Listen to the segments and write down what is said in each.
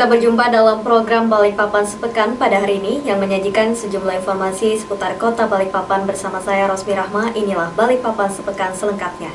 Kita berjumpa dalam program Balikpapan Sepekan pada hari ini yang menyajikan sejumlah informasi seputar kota Balikpapan bersama saya Rosmi Rahma. Inilah Balikpapan Sepekan selengkapnya.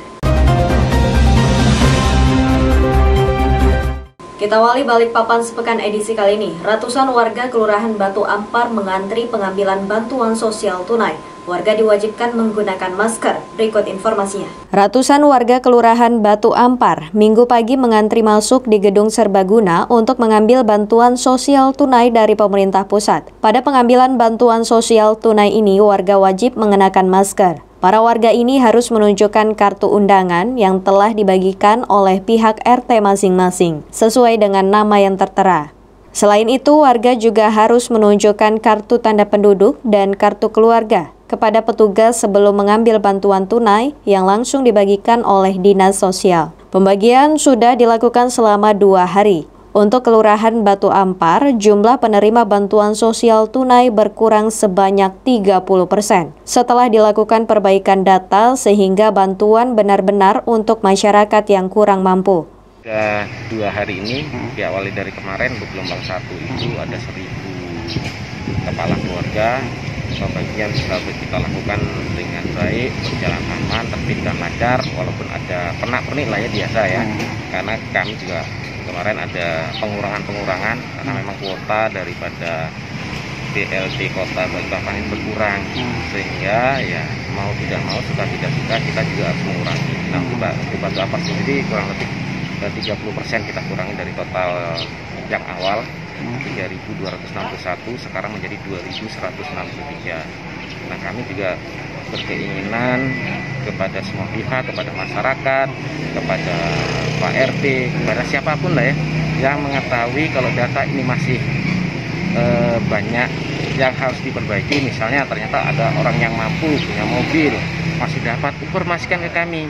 Kita awali Balikpapan Sepekan edisi kali ini. Ratusan warga Kelurahan Batu Ampar mengantri pengambilan bantuan sosial tunai. Warga diwajibkan menggunakan masker. Berikut informasinya. Ratusan warga Kelurahan Batu Ampar Minggu pagi mengantri masuk di Gedung Serbaguna untuk mengambil bantuan sosial tunai dari pemerintah pusat. Pada pengambilan bantuan sosial tunai ini, warga wajib mengenakan masker. Para warga ini harus menunjukkan kartu undangan yang telah dibagikan oleh pihak RT masing-masing, sesuai dengan nama yang tertera. Selain itu, warga juga harus menunjukkan kartu tanda penduduk dan kartu keluarga kepada petugas sebelum mengambil bantuan tunai yang langsung dibagikan oleh Dinas Sosial. Pembagian sudah dilakukan selama 2 hari. Untuk Kelurahan Batu Ampar, jumlah penerima bantuan sosial tunai berkurang sebanyak 30% setelah dilakukan perbaikan data sehingga bantuan benar-benar untuk masyarakat yang kurang mampu. Sudah 2 hari ini, diawali dari kemarin gelombang 1 itu ada 1.000 kepala keluarga. Pembagian sudah kita lakukan dengan baik, berjalan aman, tertib dan lancar, walaupun ada pernak-pernik lah ya biasa ya, karena kami juga kemarin ada pengurangan karena memang kuota daripada BLT Kota Balikpapan ini berkurang, sehingga ya mau tidak mau, suka tidak suka kita juga harus mengurangi. Nah, di Batu Ampar sendiri kurang lebih 30% kita kurangi dari total yang awal 3.261 sekarang menjadi 2.163. Nah, kami juga berkeinginan kepada semua pihak, kepada masyarakat, kepada Pak RT, kepada siapapun lah ya, yang mengetahui kalau data ini masih banyak yang harus diperbaiki. Misalnya ternyata ada orang yang mampu punya mobil, masih dapat informasikan ke kami,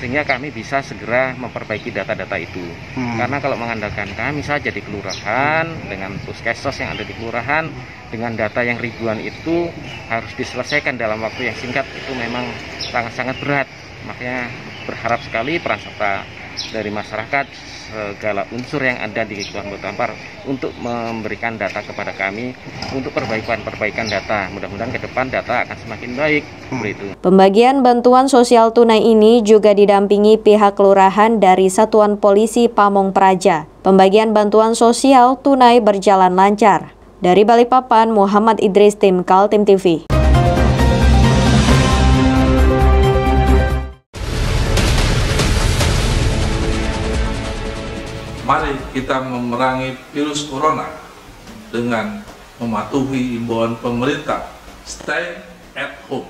sehingga kami bisa segera memperbaiki data-data itu. Karena kalau mengandalkan kami saja di kelurahan dengan puskesmas yang ada di kelurahan dengan data yang ribuan itu harus diselesaikan dalam waktu yang singkat, itu memang sangat-sangat berat. Makanya berharap sekali peran serta dari masyarakat, segala unsur yang ada di Kelurahan Batu Ampar untuk memberikan data kepada kami untuk perbaikan data. Mudah-mudahan ke depan data akan semakin baik. Itu. Pembagian bantuan sosial tunai ini juga didampingi pihak kelurahan dari Satuan Polisi Pamong Praja. Pembagian bantuan sosial tunai berjalan lancar. Dari Balikpapan, Muhammad Idris, tim Kaltim TV. Mari kita memerangi virus corona dengan mematuhi imbauan pemerintah. Stay at home.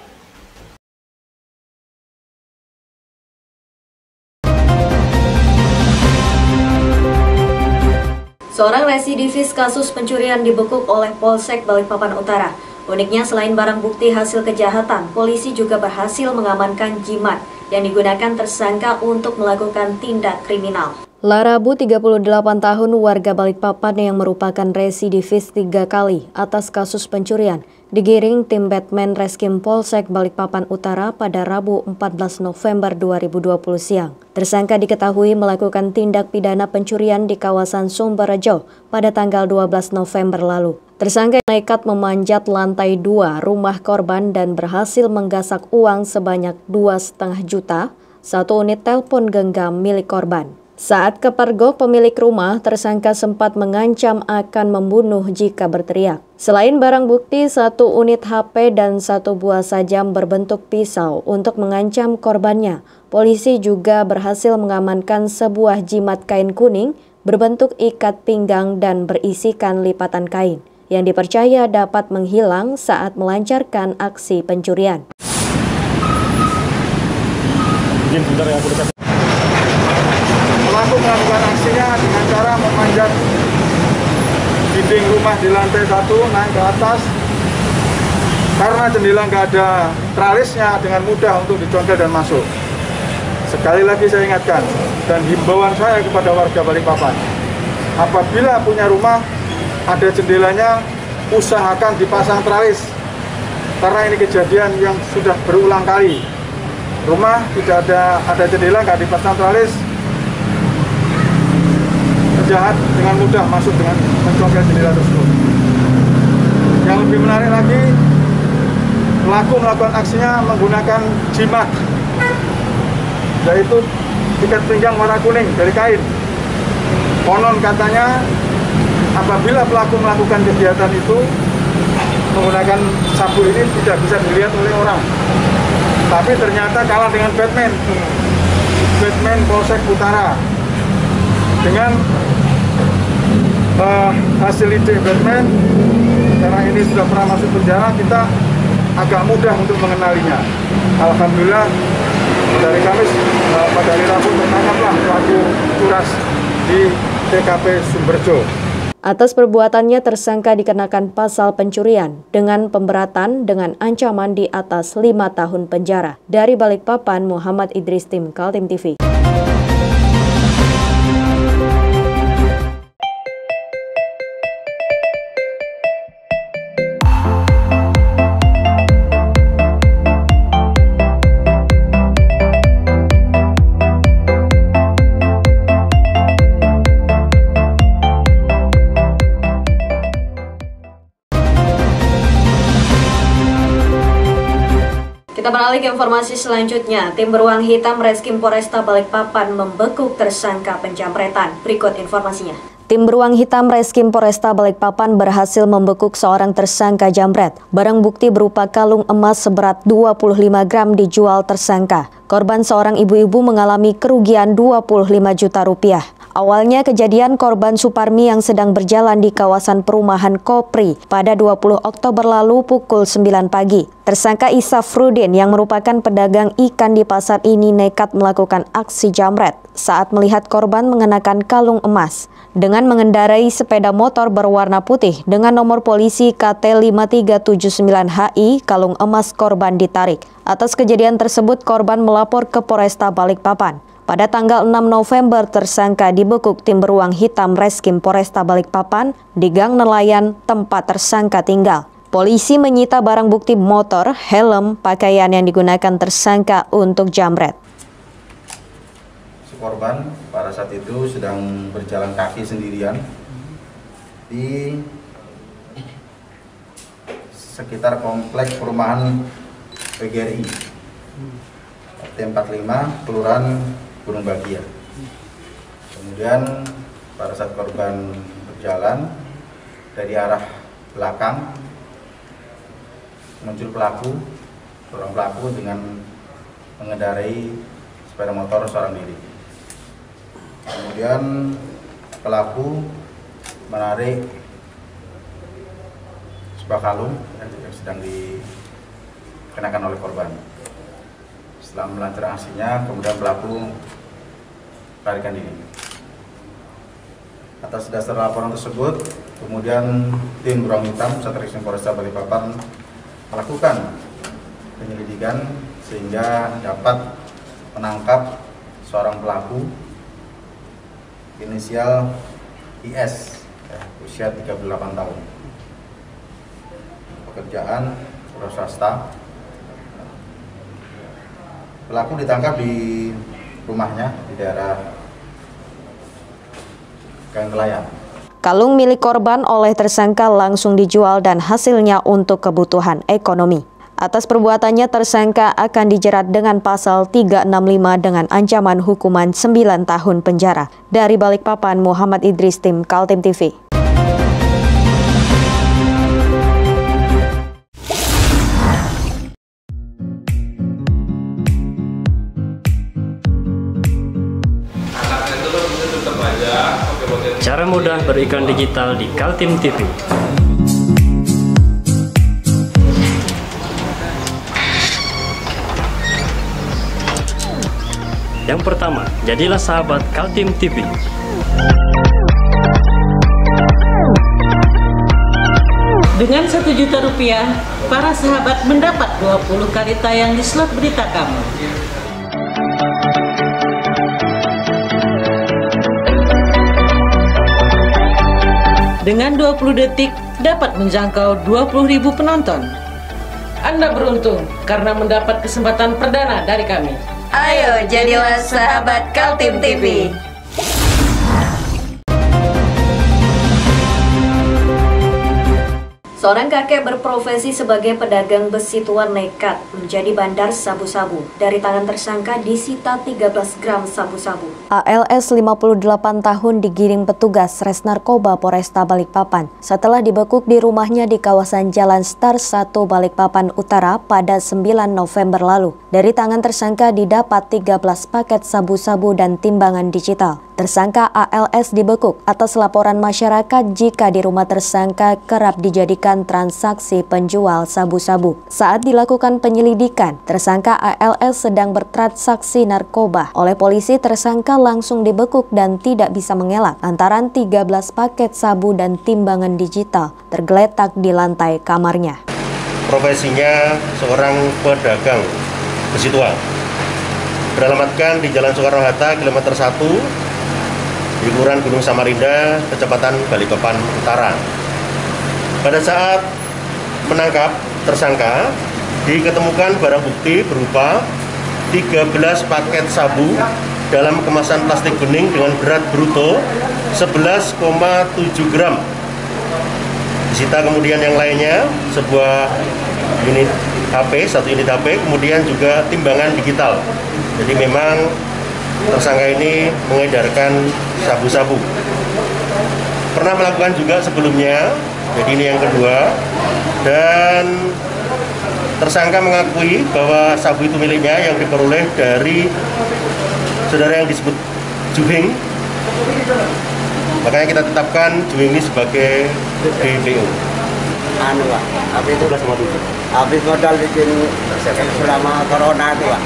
Seorang residivis kasus pencurian dibekuk oleh Polsek Balikpapan Utara. Uniknya, selain barang bukti hasil kejahatan, polisi juga berhasil mengamankan jimat yang digunakan tersangka untuk melakukan tindak kriminal. Larabu, 38 tahun, warga Balikpapan yang merupakan residivis 3 kali atas kasus pencurian, digiring tim Batman Reskim Polsek Balikpapan Utara pada Rabu 14 November 2020 siang. Tersangka diketahui melakukan tindak pidana pencurian di kawasan Sumberjo pada tanggal 12 November lalu. Tersangka nekat memanjat lantai 2 rumah korban dan berhasil menggasak uang sebanyak 2,5 juta, 1 unit telepon genggam milik korban. Saat kepergok pemilik rumah, tersangka sempat mengancam akan membunuh jika berteriak. Selain barang bukti, 1 unit HP dan 1 buah sajam berbentuk pisau untuk mengancam korbannya, polisi juga berhasil mengamankan sebuah jimat kain kuning berbentuk ikat pinggang dan berisikan lipatan kain yang dipercaya dapat menghilang saat melancarkan aksi pencurian. Pelaku melakukan aksinya dengan cara memanjat dinding rumah di lantai 1, naik ke atas. Karena jendela nggak ada tralisnya, dengan mudah untuk dicongkel dan masuk. Sekali lagi saya ingatkan, dan himbauan saya kepada warga Balikpapan, apabila punya rumah, ada jendelanya, usahakan dipasang tralis. Karena ini kejadian yang sudah berulang kali. Rumah tidak ada jendela, nggak dipasang tralis, penjahat dengan mudah masuk dengan mencongkel jendela tersebut. Yang lebih menarik lagi, pelaku melakukan aksinya menggunakan jimat, yaitu ikat pinggang warna kuning dari kain. Konon katanya apabila pelaku melakukan kegiatan itu menggunakan sabu ini tidak bisa dilihat oleh orang. Tapi ternyata kalah dengan Batman Polsek Utara. Dengan hasil ide Batman, karena ini sudah pernah masuk penjara, kita agak mudah untuk mengenalinya. Alhamdulillah dari Kamis pada hari Rabu tertangkaplah pelaku curas di TKP Sumberjo. Atas perbuatannya tersangka dikenakan pasal pencurian dengan pemberatan dengan ancaman di atas 5 tahun penjara. Dari Balikpapan, Muhammad Idris, tim Kaltim TV. Kita beralih ke informasi selanjutnya. Tim Beruang Hitam Reskrim Polresta Balikpapan membekuk tersangka penjamretan. Berikut informasinya. Tim Beruang Hitam Reskrim Polresta Balikpapan berhasil membekuk seorang tersangka jambret. Barang bukti berupa kalung emas seberat 25 gram dijual tersangka. Korban seorang ibu-ibu mengalami kerugian 25 juta rupiah. Awalnya kejadian korban Suparmi yang sedang berjalan di kawasan perumahan Kopri pada 20 Oktober lalu pukul 9 pagi. Tersangka Isafrudin yang merupakan pedagang ikan di pasar ini nekat melakukan aksi jambret saat melihat korban mengenakan kalung emas. Dengan mengendarai sepeda motor berwarna putih dengan nomor polisi KT5379HI, kalung emas korban ditarik. Atas kejadian tersebut, korban melapor ke Polresta Balikpapan. Pada tanggal 6 November, tersangka dibekuk tim Beruang Hitam Reskrim Polresta Balikpapan di Gang Nelayan, tempat tersangka tinggal. Polisi menyita barang bukti motor, helm, pakaian yang digunakan tersangka untuk jambret. Korban pada saat itu sedang berjalan kaki sendirian di sekitar kompleks perumahan PGRI RT45 Kelurahan Gunung Bagia. Kemudian pada saat korban berjalan dari arah belakang muncul seorang pelaku dengan mengendarai sepeda motor seorang diri. Kemudian pelaku menarik sebuah kalung yang sedang dikenakan oleh korban. Setelah melancarkan aksinya, kemudian pelaku melarikan diri. Atas dasar laporan tersebut, kemudian tim Beruang Hitam Satreskrim Polresta Balikpapan melakukan penyelidikan sehingga dapat menangkap seorang pelaku inisial IS, usia 38 tahun, pekerjaan wira swasta. Pelaku ditangkap di rumahnya di daerah Gang Nelayan. Kalung milik korban oleh tersangka langsung dijual dan hasilnya untuk kebutuhan ekonomi. Atas perbuatannya tersangka akan dijerat dengan pasal 365 dengan ancaman hukuman 9 tahun penjara. Dari Balikpapan, Muhammad Idris, tim Kaltim TV. Cara mudah beriklan digital di Kaltim TV. Yang pertama, jadilah sahabat Kaltim TV. Dengan 1 juta rupiah, para sahabat mendapat 20 kali tayang di slot berita kamu. Dengan 20 detik, dapat menjangkau 20.000 penonton. Anda beruntung karena mendapat kesempatan perdana dari kami. Ayo, jadilah sahabat Kaltim TV. Seorang kakek berprofesi sebagai pedagang besi tua nekat menjadi bandar sabu-sabu. Dari tangan tersangka disita 13 gram sabu-sabu. ALS 58 tahun digiring petugas Res Narkoba Polresta Balikpapan setelah dibekuk di rumahnya di kawasan Jalan Star 1 Balikpapan Utara pada 9 November lalu. Dari tangan tersangka didapat 13 paket sabu-sabu dan timbangan digital. Tersangka ALS dibekuk atas laporan masyarakat jika di rumah tersangka kerap dijadikan transaksi penjual sabu-sabu. Saat dilakukan penyelidikan, tersangka ALS sedang bertransaksi narkoba. Oleh polisi, tersangka langsung dibekuk dan tidak bisa mengelak lantaran 13 paket sabu dan timbangan digital tergeletak di lantai kamarnya. Profesinya seorang pedagang besi tua. Beralamatkan di Jalan Soekarno-Hatta, kilometer 1, di Kelurahan Gunung Samarinda, Kecamatan Balikpapan Utara. Pada saat menangkap tersangka, diketemukan barang bukti berupa 13 paket sabu dalam kemasan plastik bening dengan berat bruto 11,7 gram. Disita kemudian yang lainnya, sebuah unit HP, 1 unit HP, kemudian juga timbangan digital. Jadi memang tersangka ini mengedarkan sabu-sabu. Pernah melakukan juga sebelumnya, jadi ini yang kedua. Dan tersangka mengakui bahwa sabu itu miliknya yang diperoleh dari saudara yang disebut Juhing. Makanya kita tetapkan Juhing ini sebagai DPO. Pak, habis modal bikin selama corona itu, Pak.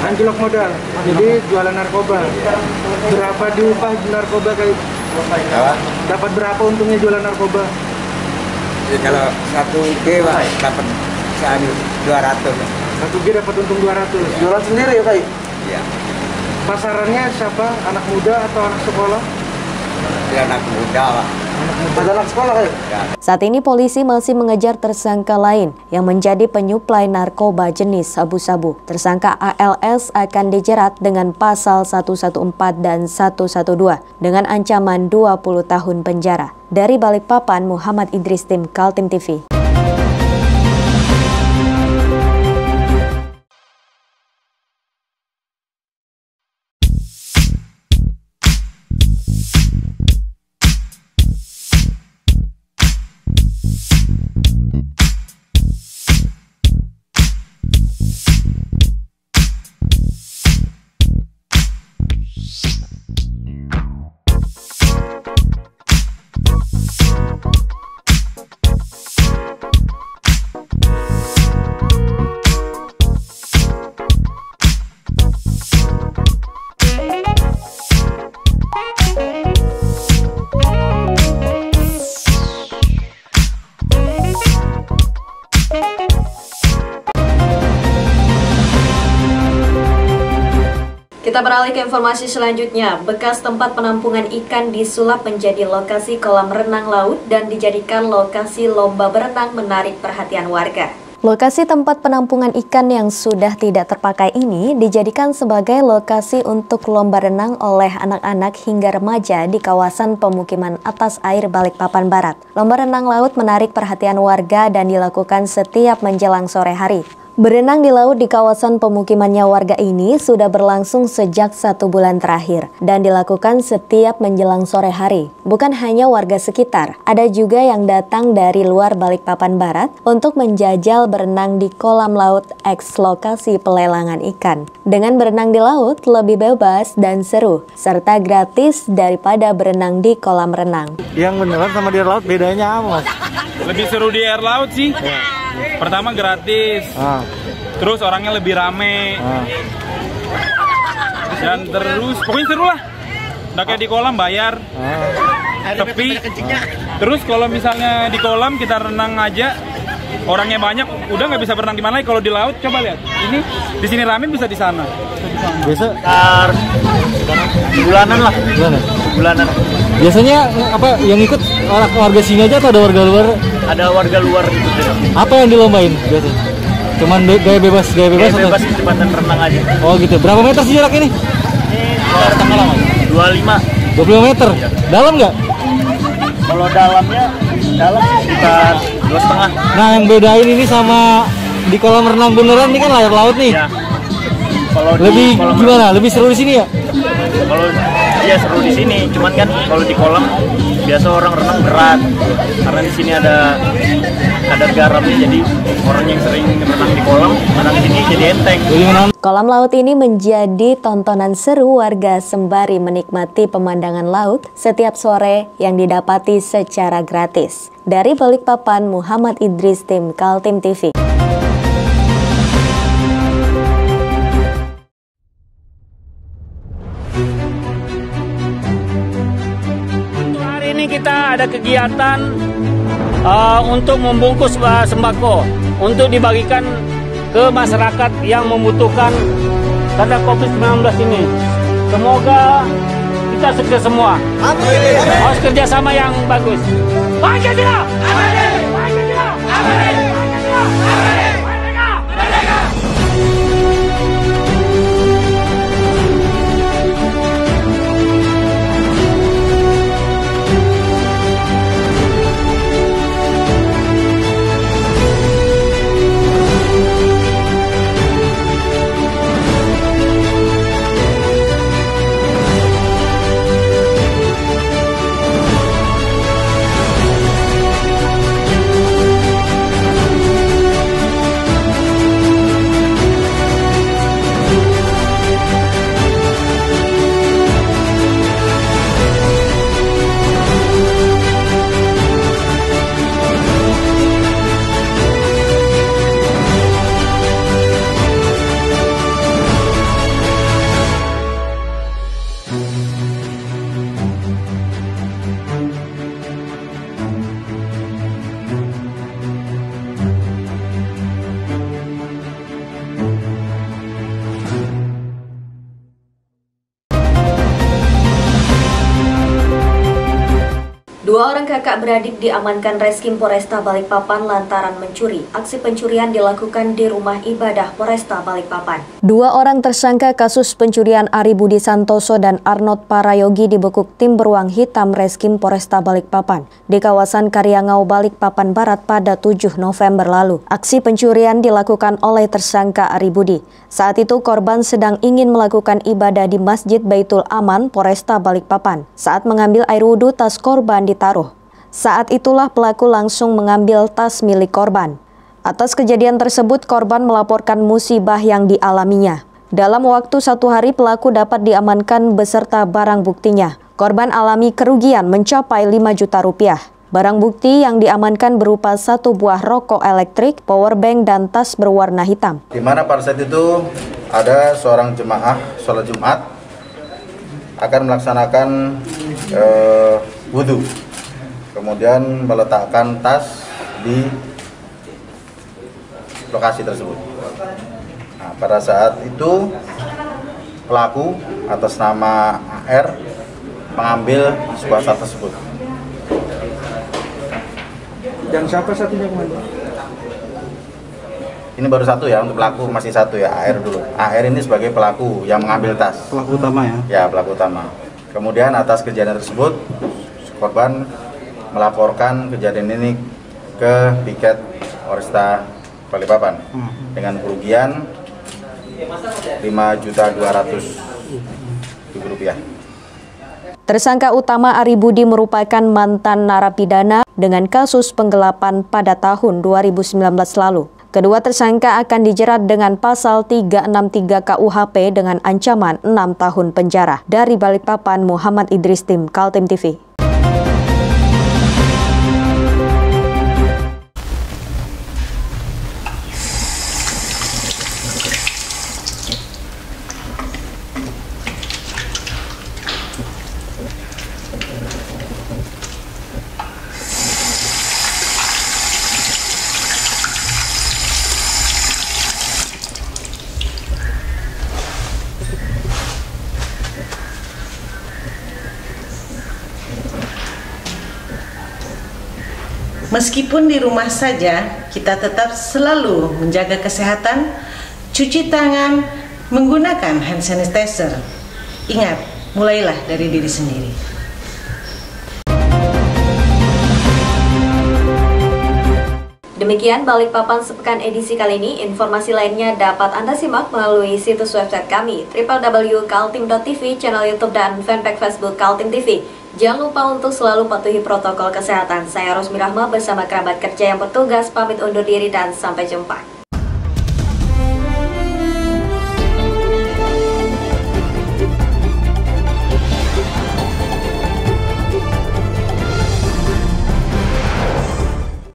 Anjlok modal, jadi jualan narkoba. Berapa diupah narkoba kayak? Dapat berapa untungnya jualan narkoba? Ya, kalau 1G Pak, dapat 200. 1G dapat untung 200. Jualan sendiri ya Pak? Iya. Pasarannya siapa? Anak muda atau anak sekolah? Ya, anak muda Pak. Anak sekolah kayak? Ya. Saat ini polisi masih mengejar tersangka lain yang menjadi penyuplai narkoba jenis sabu-sabu. Tersangka ALS akan dijerat dengan pasal 114 dan 112 dengan ancaman 20 tahun penjara. Dari Balikpapan, Muhammad Idris, tim Kaltim TV. Kita beralih ke informasi selanjutnya. Bekas tempat penampungan ikan disulap menjadi lokasi kolam renang laut dan dijadikan lokasi lomba berenang menarik perhatian warga. Lokasi tempat penampungan ikan yang sudah tidak terpakai ini dijadikan sebagai lokasi untuk lomba renang oleh anak-anak hingga remaja di kawasan pemukiman atas air Balikpapan Barat. Lomba renang laut menarik perhatian warga dan dilakukan setiap menjelang sore hari. Berenang di laut di kawasan pemukimannya warga ini sudah berlangsung sejak 1 bulan terakhir dan dilakukan setiap menjelang sore hari. Bukan hanya warga sekitar, ada juga yang datang dari luar Balikpapan Barat untuk menjajal berenang di kolam laut eks lokasi pelelangan ikan. Dengan berenang di laut lebih bebas dan seru, serta gratis daripada berenang di kolam renang. Yang beneran sama di air laut bedanya apa, Mas? Lebih seru di air laut sih. Ya. Pertama gratis, terus orangnya lebih rame, dan terus pokoknya seru lah. Udah kayak di kolam bayar, tapi terus kalau misalnya di kolam kita renang aja, orangnya banyak, udah nggak bisa berenang di mana lagi. Kalau di laut coba lihat, ini di sini rame bisa di sana. Biasa bulanan lah, bulanan. Biasanya apa yang ikut warga sini aja atau ada warga luar? Ada warga luar gitu. Apa yang dilombain biasanya? Cuman gaya bebas Gaya bebas kecepatan renang aja. Oh gitu. Berapa meter sih jarak ini? Ini tengah lama. 25 meter. Iya. Dalam nggak? Kalau dalamnya dalam sekitar 2,5. Nah, yang bedain ini sama di kolam renang beneran ini kan layar laut nih. Ya. Kalau lebih gimana? Lebih seru di sini ya? Kalau iya seru di sini, cuman kan kalau di kolam biasa orang renang berat. Karena di sini ada garamnya, jadi orang yang sering renang di kolam, renang di sini jadi enteng. Kolam laut ini menjadi tontonan seru warga sembari menikmati pemandangan laut setiap sore yang didapati secara gratis. Dari Balikpapan, Muhammad Idris, tim Kaltim TV. Hari ini kita ada kegiatan untuk membungkus sembako untuk dibagikan ke masyarakat yang membutuhkan karena COVID-19 ini. Semoga kita sukses semua. Amin. Harus kerjasama yang bagus. Pancasila! Amin. Pancasila! Amin. Pancasila! Amin. Merdeka! Merdeka! Dua orang kakak beradik diamankan Reskrim Polresta Balikpapan lantaran mencuri. Aksi pencurian dilakukan di rumah ibadah Polresta Balikpapan. Dua orang tersangka kasus pencurian Ari Budi Santoso dan Arnold Parayogi dibekuk tim beruang hitam Reskrim Polresta Balikpapan di kawasan Karyangau, Balikpapan Barat pada 7 November lalu. Aksi pencurian dilakukan oleh tersangka Ari Budi. Saat itu korban sedang ingin melakukan ibadah di Masjid Baitul Aman Polresta Balikpapan. Saat mengambil air wudhu, tas korban ditaruh. Saat itulah pelaku langsung mengambil tas milik korban. Atas kejadian tersebut, korban melaporkan musibah yang dialaminya. Dalam waktu 1 hari, pelaku dapat diamankan beserta barang buktinya. Korban alami kerugian mencapai 5 juta rupiah. Barang bukti yang diamankan berupa 1 buah rokok elektrik, powerbank, dan tas berwarna hitam. Di mana pada saat itu ada seorang jemaah sholat Jumat akan melaksanakan wudhu. Kemudian meletakkan tas di lokasi tersebut. Nah, pada saat itu pelaku atas nama AR mengambil sebuah tas tersebut. Dan siapa satunya kemana? Ini baru satu ya, untuk pelaku masih satu ya, AR dulu. AR ini sebagai pelaku yang mengambil tas. Pelaku utama ya? Ya, pelaku utama. Kemudian atas kejadian tersebut, korban melaporkan kejadian ini ke Piket Polresta Balikpapan dengan kerugian Rp5.200.000. Tersangka utama Ari Budi merupakan mantan narapidana dengan kasus penggelapan pada tahun 2019 lalu. Kedua tersangka akan dijerat dengan pasal 363 KUHP dengan ancaman 6 tahun penjara. Dari Balikpapan, Muhammad Idris, tim Kaltim TV. Meskipun di rumah saja, kita tetap selalu menjaga kesehatan, cuci tangan, menggunakan hand sanitizer. Ingat, mulailah dari diri sendiri. Demikian Balikpapan Sepekan edisi kali ini. Informasi lainnya dapat Anda simak melalui situs website kami www.kaltim.tv, channel YouTube dan fanpage Facebook Kaltim TV. Jangan lupa untuk selalu patuhi protokol kesehatan. Saya Rosmi Rahma bersama kerabat kerja yang bertugas pamit undur diri dan sampai jumpa.